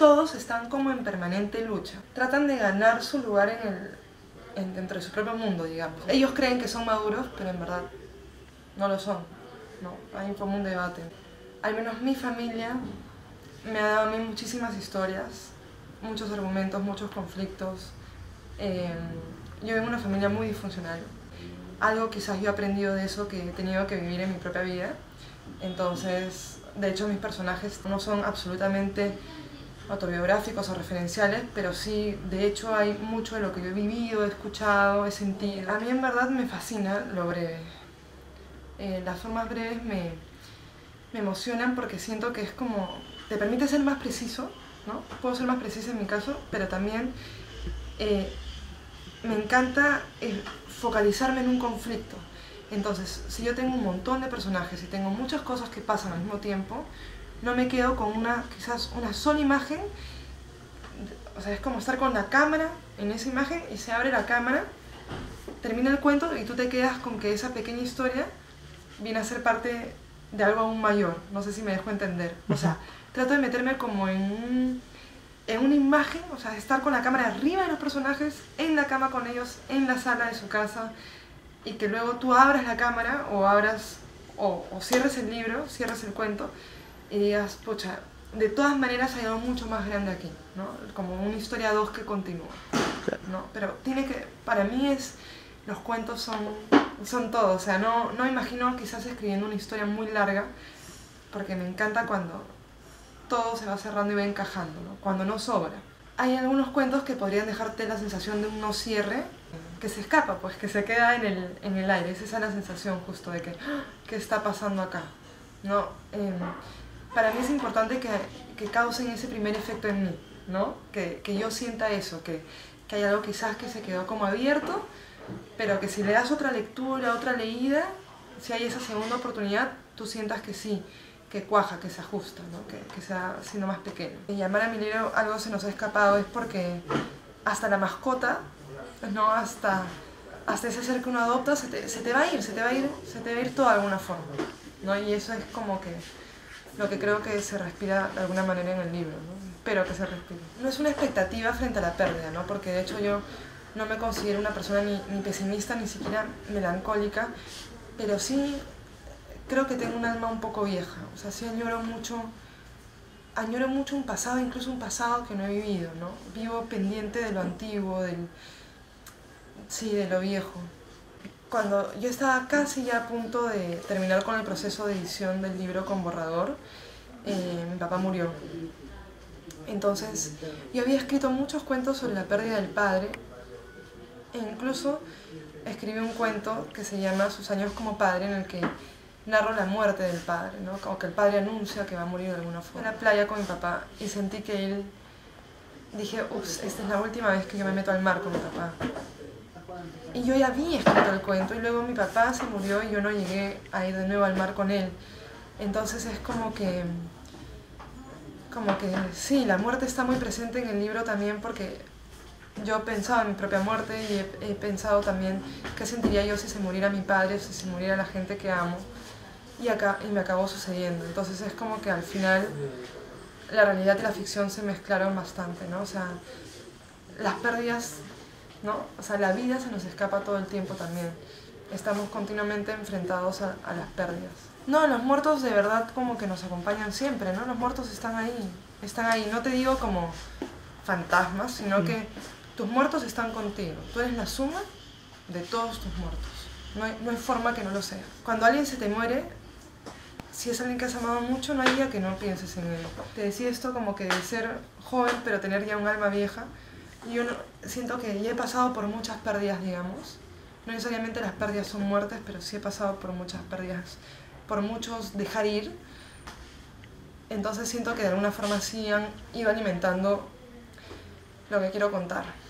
todos están como en permanente lucha. Tratan de ganar su lugar dentro de su propio mundo, digamos. Ellos creen que son maduros, pero en verdad no lo son. No, hay como un debate. Al menos mi familia me ha dado a mí muchísimas historias, muchos argumentos, muchos conflictos. Yo vengo de una familia muy disfuncional. Algo quizás yo he aprendido de eso que he tenido que vivir en mi propia vida. Entonces, de hecho, mis personajes no son absolutamente autobiográficos o referenciales, pero sí, de hecho, hay mucho de lo que yo he vivido, he escuchado, he sentido. A mí en verdad me fascina lo breve. Las formas breves me emocionan porque siento que es como, te permite ser más preciso, ¿no? Puedo ser más precisa en mi caso, pero también me encanta focalizarme en un conflicto. Entonces, si yo tengo un montón de personajes y tengo muchas cosas que pasan al mismo tiempo, no me quedo con quizás una sola imagen. O sea, es como estar con la cámara en esa imagen y se abre la cámara, termina el cuento y tú te quedas con que esa pequeña historia viene a ser parte de algo aún mayor. No sé si me dejo entender. O sea, trato de meterme como en una imagen, o sea, estar con la cámara arriba de los personajes, en la cama con ellos, en la sala de su casa, y que luego tú abras la cámara o cierres el libro, cierres el cuento y digas, pucha, de todas maneras hay algo mucho más grande aquí, ¿no? Como una historia 2 que continúa, ¿no? Pero para mí los cuentos son todo, o sea, no me imagino quizás escribiendo una historia muy larga, porque me encanta cuando todo se va cerrando y va encajando, ¿no? Cuando no sobra. Hay algunos cuentos que podrían dejarte la sensación de un no cierre, que se escapa, pues que se queda en el aire. Esa es la sensación justo de que, ¿qué está pasando acá? ¿No? Para mí es importante que causen ese primer efecto en mí, ¿no? Que yo sienta eso, que hay algo quizás que se quedó como abierto, pero que si le das otra lectura, otra leída, si hay esa segunda oportunidad, tú sientas que sí, que cuaja, que se ajusta, ¿no? Que sea siendo más pequeño. Y llamar a mi libro Algo se nos ha escapado es porque hasta la mascota, ¿no? Hasta ese ser que uno adopta se te va a ir todo de alguna forma, ¿no? Y eso es como que lo que creo que se respira de alguna manera en el libro, ¿no? Espero que se respire. No es una expectativa frente a la pérdida, ¿no? Porque de hecho yo no me considero una persona ni pesimista ni siquiera melancólica, pero sí creo que tengo un alma un poco vieja. O sea, sí añoro mucho un pasado, incluso un pasado que no he vivido, ¿no? Vivo pendiente de lo antiguo, de lo viejo. Cuando yo estaba casi ya a punto de terminar con el proceso de edición del libro con borrador, mi papá murió. Entonces, yo había escrito muchos cuentos sobre la pérdida del padre, e incluso escribí un cuento que se llama Sus años como padre, en el que narro la muerte del padre, ¿no? Como que el padre anuncia que va a morir de alguna forma. En la playa con mi papá y sentí que dije, ups, esta es la última vez que yo me meto al mar con mi papá. Y yo ya había escrito el cuento y luego mi papá se murió y yo no llegué a ir de nuevo al mar con él. Entonces es como que sí, la muerte está muy presente en el libro también porque yo pensaba en mi propia muerte y he pensado también qué sentiría yo si se muriera mi padre, si se muriera la gente que amo. Y me acabó sucediendo. Entonces es como que al final la realidad y la ficción se mezclaron bastante, ¿no? O sea, las pérdidas, ¿no? O sea, la vida se nos escapa todo el tiempo también. Estamos continuamente enfrentados a las pérdidas. No, los muertos de verdad como que nos acompañan siempre, ¿no? Los muertos están ahí. No te digo como fantasmas, sino que tus muertos están contigo. Tú eres la suma de todos tus muertos. No hay forma que no lo sea. Cuando alguien se te muere, si es alguien que has amado mucho, no hay día que no pienses en él. Te decía esto como que de ser joven, pero tener ya un alma vieja. Yo siento que ya he pasado por muchas pérdidas, digamos. No necesariamente las pérdidas son muertes, pero sí he pasado por muchas pérdidas, por muchos dejar ir. Entonces siento que de alguna forma sí han ido alimentando lo que quiero contar.